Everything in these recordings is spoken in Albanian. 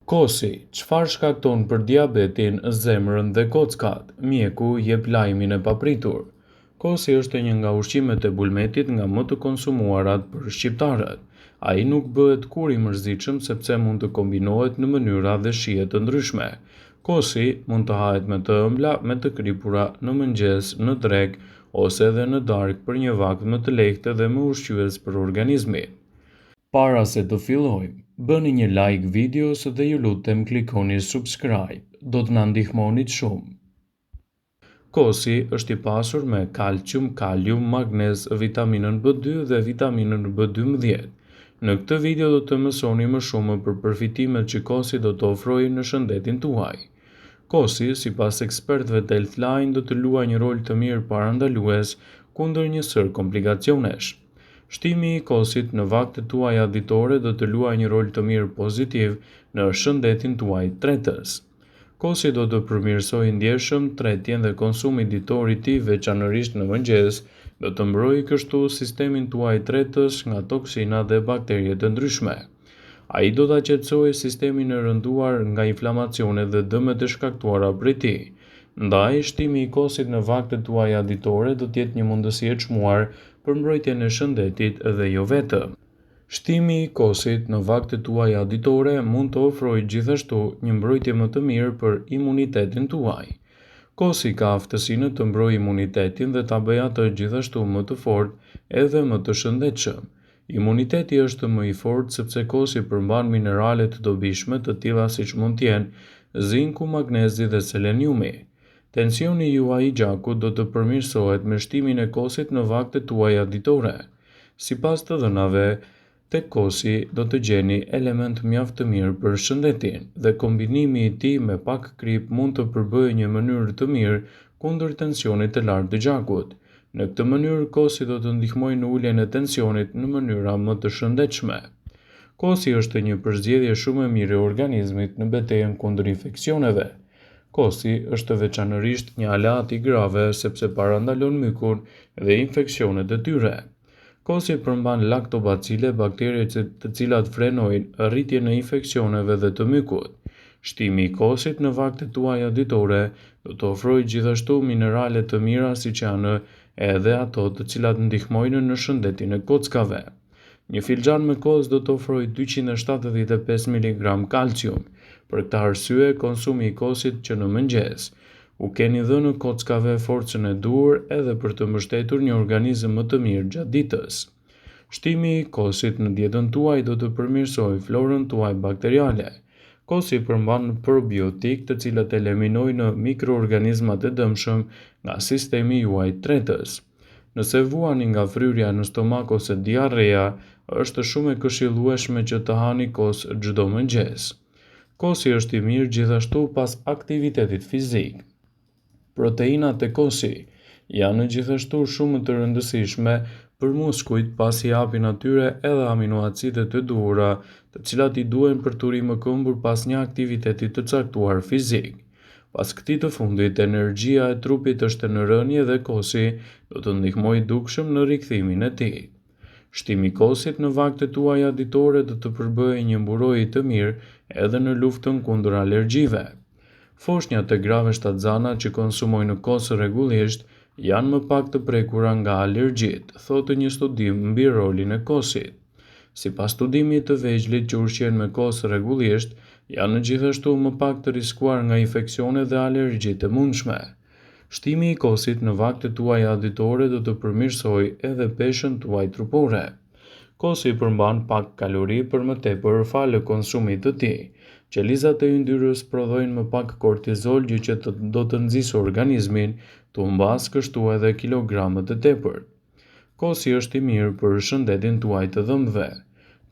Kosi, çfarë shkakton për diabetin, zemrën dhe kockat? Mjeku jep lajmin e papritur. Kosi është një nga ushqimet e bulmetit nga më të konsumuarat për shqiptarët. Ai nuk bëhet kur i mërzitshëm sepse mund të kombinohet në mënyra dhe shije të ndryshme. Kosi mund të hahet me të ëmbla, me të kripura, në mëngjes, në drekë ose edhe në darkë për një vakt më të lehtë dhe më ushqyes për organizmin. Para se të fillojmë, bëni një like videos dhe ju lutem klikoni subscribe, do të na ndihmonit shumë. Kosi është i pasur me kalcium, kalium, magnez, vitaminën B2 dhe vitaminën B12. Në këtë video do të mësoni më shumë për përfitimet që kosi do të ofrojë në shëndetin tuaj. Kosi, sipas ekspertëve të Healthline, do të luajë një rol të mirë parandalues kundër një sër komplikacionesh. Shtimi i kosit në vaktet tuaja ditore do të luajë një rol të mirë pozitiv në shëndetin tuaj tretës. Kosi do të përmirësojë ndjeshëm, tretjen dhe konsumi ditor i tij veçanërisht në mëngjes, do të mbrojë kështu sistemin tuaj tretës nga toksina dhe bakterie të ndryshme. Ai do ta qetësojë sistemin e rënduar nga inflamacionet dhe dëmet e shkaktuara prej tij. Ndaj, shtimi i kosit në vaktet tuaja ditore do të jetë një mundësi e çmuar për mbrojtjen e shëndetit dhe jo vetëm. Shtimi i kosit në vaktet tuaja ditore mund të ofrojë gjithashtu një mbrojtje më të mirë për imunitetin tuaj. Kosi ka aftësinë të mbrojë imunitetin dhe ta bëjë atë gjithashtu më të fortë edhe më të shëndetshëm. Imuniteti është më i fortë sepse kosi përmban minerale të dobishme të tilla siç mund të jenë zinku, magnezi dhe seleniumi. Tensioni juaj i gjakut do të përmirësohet me shtimin e kosit në vaktet tuaja ditore. Sipas të dhënave, tek kosi do të gjeni element mjaft të mirë për shëndetin dhe kombinimi i tij me pak krip mund të përbëjë një mënyrë të mirë kundër tensionit të lartë të gjakut. Në këtë mënyrë, kosi do të ndihmojë në uljen e tensionit në mënyra më të shëndetshme. Kosi është një përzgjedhje shumë e mirë e organizmit në betejën kundër infeksioneve. Kosi është veçanërisht një aleat i grave sepse parandalon mykun dhe infeksionet e tyre. Kosi përmban laktobacile, bakterie të cilat frenojnë rritjen e infeksioneve dhe të mykut. Shtimi i kosit në vaktet tuaja ditore do të ofrojë gjithashtu minerale të mira siç janë edhe ato të cilat ndihmojnë në shëndetin e kockave. Një filxhan me kos do të ofrojë 275 mg kalcium. Për këtë arsye, konsumi i kosit që në mëngjes u keni dhënë kockave forcën e duhur edhe për të mbështetur një organizëm më të mirë gjatë ditës. Shtimi i kosit në dietën tuaj do të përmirësojë florën tuaj bakteriale. Kosi përmban probiotik të cilat eliminojnë mikroorganizmat e dëmshëm nga sistemi juaj tretës. Nëse vuani nga fryrja në stomak ose diarrea, është shumë e këshillueshme që të hani kos çdo mëngjes. Kosi është i mirë gjithashtu pas aktivitetit fizik. Proteinat e kosi janë gjithashtu shumë të rëndësishme për muskujt pasi japin atyre edhe aminoacidet e duhura, të cilat i duhen për të rrimë këmbur pas një aktiviteti të caktuar fizik. Pas këtij të fundit, energjia e trupit është në rënje dhe kosi do të ndihmojë dukshëm në rikthimin e tij. Shtimi i kosit në vaktet tuaja ditore do të përbëjë një mburojje të mirë edhe në luftën kundër alergjive. Foshnjat e grave shtatzana që konsumojnë kos rregullisht janë më pak të prekura nga alergjitë, thotë një studim mbi rolin e kosit. Sipas studimit të vegjëlit që ushqejnë me kos rregullisht, janë gjithashtu më pak të riskuar nga infeksionet dhe alergjitë e mundshme. Shtimi i kosit në vaktet tuaja ditore do të përmirësojë edhe peshën tuaj trupore. Kosi përmban pak kalori për më tepër falë konsumit të tij. Qelizat e yndyrës prodhojnë më pak kortizol, gjë që do të nxjisë organizmin të humbas kështu edhe kilogramat e tepërt. Kosi është i mirë për shëndetin tuaj të dhëmbëve.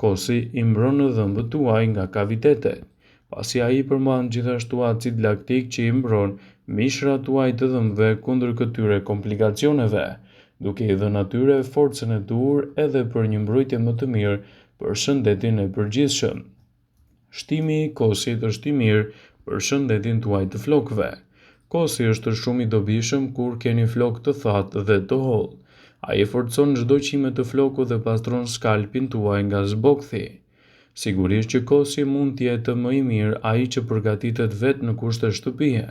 Kosi i mbron dhëmbët tuaj nga kavitetet, pasi ai përmban gjithashtu acid laktik që i mbron mishrat tuaj të dhëmbëve kundër këtyre komplikacioneve, duke i dhënë atyre forcën e duhur edhe për një mbrojtje më të mirë për shëndetin e përgjithshëm. Shtimi i kosit është i mirë për shëndetin tuaj të flokëve. Kosi është shumë i dobishëm kur keni flokë të thatë dhe të hollë. Ai forcon çdo qime të flokut dhe pastron skalpin tuaj nga zbokthi. Sigurisht që kosi mund të jetë më i mirë ai që përgatitet vetë në kushte shtëpie,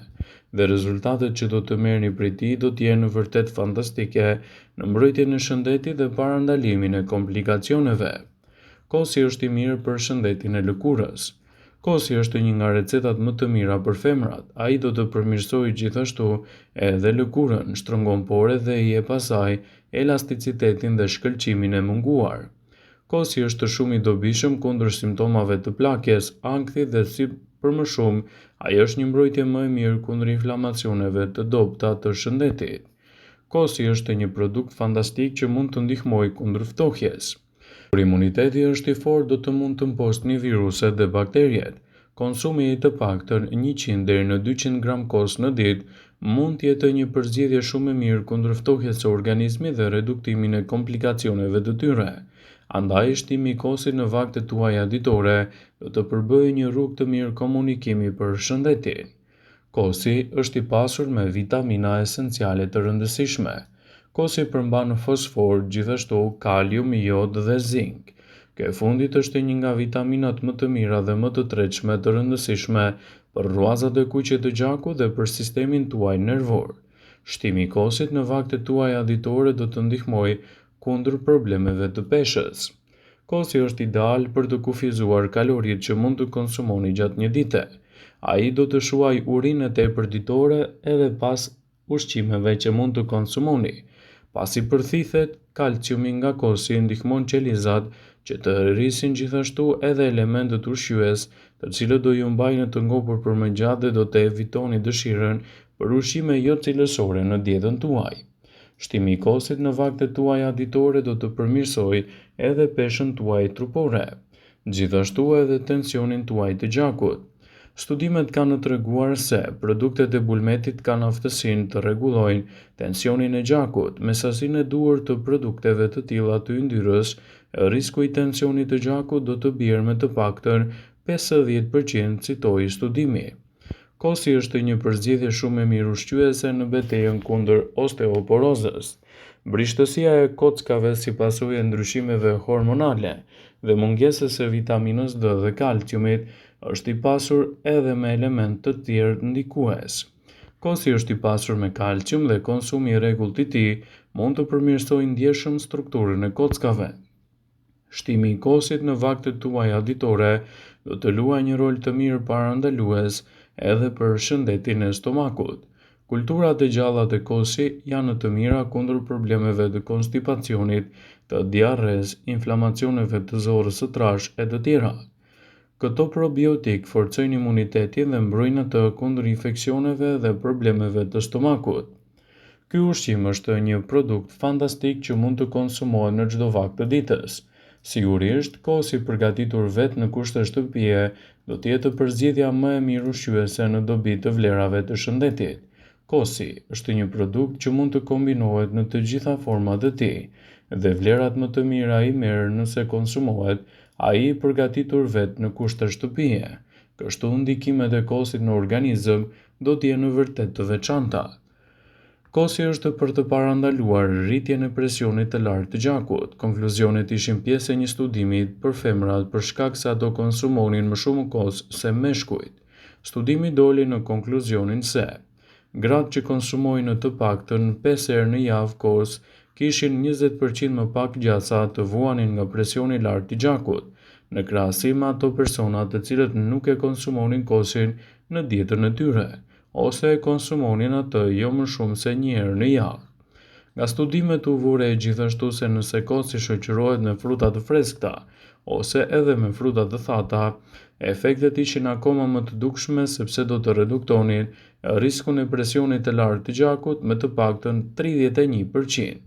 dhe rezultatet që do të merrni prej tij do të jenë vërtet fantastike në mbrojtjen e shëndetit dhe parandalimin e komplikacioneve. Kosi është i mirë për shëndetin e lëkurës. Kosi është një nga recetat më të mira për femrat. Ai do të përmirësojë gjithashtu edhe lëkurën, shtrëngon pore dhe i jep asaj elasticitetin dhe shkëlqimin e munguar. Kosi është shumë i dobishëm kundër simptomave të plakjes, ankthit dhe si për më shumë, ai është një mbrojtje më e mirë kundër inflamacioneve të dobta të shëndetit. Kosi është një produkt fantastik që mund të ndihmojë kundër ftohjes. Kur imuniteti është i fortë, do të mund të mposni viruset dhe bakteriet. Konsumi i të paktën 100 deri në 200 gram kos në ditë mund të jetë një përzgjedhje shumë e mirë kundër ftohjes së organizmit dhe reduktimin e komplikacioneve të tyre. Andaj shtimi i kosit në vaktet tuaja ditore do të përbëjë një rrugë të mirë komunikimi për shëndetin. Kosi është i pasur me vitamina esenciale të rëndësishme. Kosi përmban fosfor, gjithashtu kalium, jod dhe zink. Kjo e fundit është një nga vitaminat më të mira dhe më të tretshme të rëndësishme për rruazat e kuqe të gjakut dhe për sistemin tuaj nervor. Shtimi i kosit në vaktet tuaja ditore do të ndihmojë kundër problemeve të peshës. Kosi është ideal për të kufizuar kaloritë që mund të konsumoni gjatë një dite. Ai do të shuaj urinë e tepër ditore edhe pas ushqimeve që mund të konsumoni. Pasi përthithet, kalciumi nga kosi ndihmon qelizat që të rrisin gjithashtu edhe elementët ushqyes, të cilët do ju mbajnë të ngopur për më gjatë dhe do të evitoni dëshirën për ushqime jo cilësore në dietën tuaj. Shtimi i kosit në vaktet tuaja ditore do të përmirësojë edhe peshën tuaj trupore, gjithashtu edhe tensionin tuaj të gjakut. Studimet kanë treguar se produktet e bulmetit kanë aftësinë të rregullojnë tensionin e gjakut. Me sasinë e duhur të produkteve të tilla të yndyrës, risku i tensionit të gjakut do të bjerë me të paktën 50%, citoi studimi. Kosi është një përzgjedhje shumë e mirë ushqyese në betejën kundër osteoporozës. Brishtësia e kockave si pasojë e ndryshimeve hormonale dhe mungesës së vitaminës D dhe kalciumit është i pasur edhe me elementë të tjerë ndikues. Kosi është i pasur me kalcium dhe konsumi i rregullt i tij mund të përmirësojë ndjeshëm strukturën e kockave. Shtimi i kosit në vaktet tuaja ditore do të luajë një rol të mirë parandalues edhe për shëndetin e stomakut. Kulturat e gjalla të kosi janë të mira kundër problemeve të konstipacionit, të diarres, inflamacioneve të zorrës së trashë e të tjera. Këto probiotik forcojnë imunitetin dhe mbrojnë atë kundër infeksioneve dhe problemeve të stomakut. Ky ushqim është një produkt fantastik që mund të konsumohet në çdo vakt të ditës. Sigurisht, kosi përgatitur vetë në kushte shtëpie do të jetë përzgjedhja më e mirë ushqyese në dobi të vlerave të shëndetit. Kosi është një produkt që mund të kombinohet në të gjitha format e tij, dhe vlerat më të mira i merr nëse konsumohet ai i përgatitur vetë në kushte shtëpie. Kështu ndikimet e kosit në organizëm do të jenë vërtet të veçanta. Kosi është për të parandaluar rritjen e presionit të lartë të gjakut. Konkluzionet ishin pjesë e një studimi për femrat për shkak se ato konsumonin më shumë kos se meshkujt. Studimi doli në konkluzionin se gratë që konsumojnë të paktën 5 herë në javë kos kishin 20% më pak gjasa të vuanin nga presioni i lartë i gjakut, në krahasim me ato persona të cilët nuk e konsumonin kosin në dietën e tyre, ose e konsumonin atë jo më shumë se një herë në javë. Nga studimet u vure gjithashtu se nëse kosi shoqërohet me fruta të freskëta ose edhe me fruta të thata, efektet ishin akoma më të dukshme sepse do të reduktonin riskun e presionit të lartë të gjakut me të paktën 31%.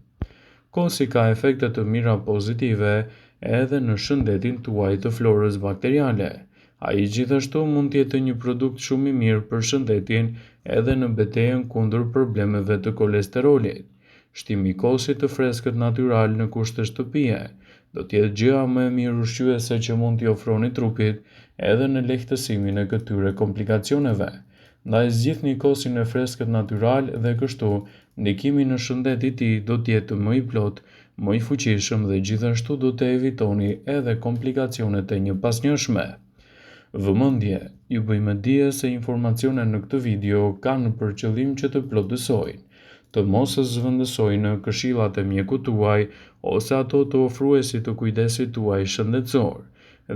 Kosi ka efekte të mira pozitive edhe në shëndetin tuaj të florës bakteriale. Ai gjithashtu mund të jetë një produkt shumë i mirë për shëndetin edhe në betejën kundër problemeve të kolesterolit. Shtimi i kosit të freskët natyral në kushte shtëpie do të jetë gjëja më e mirë ushqyese që mund t'i ofroni trupit edhe në lehtësimin e këtyre komplikacioneve. Ndaj zgjidhni kosin e freskët natyral dhe kështu ndikimi në shëndet i tij do të jetë më i plot, më i fuqishëm dhe gjithashtu do të evitoni edhe komplikacionet e një pasnjëshme. Vëmendje, ju bëjmë dije se informacionet në këtë video kanë për qëllim që të plotësojnë, të mos zëvendësojnë këshillat e mjekut tuaj ose ato të ofruesit të kujdesit tuaj shëndetësor,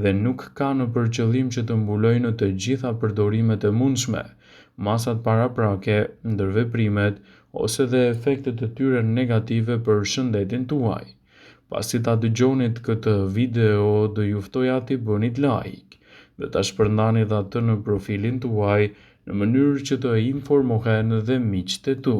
dhe nuk kanë për qëllim që të mbulojnë të gjitha përdorimet e mundshme, masat paraprake, ndërveprimet ose dhe efektet e tyre negative për shëndetin tuaj. Pasi ta dëgjonit këtë video, do ju ftoja t'i bënit like dhe ta shpërndanit atë në profilin tuaj në mënyrë që të informohen dhe miqtë e tu.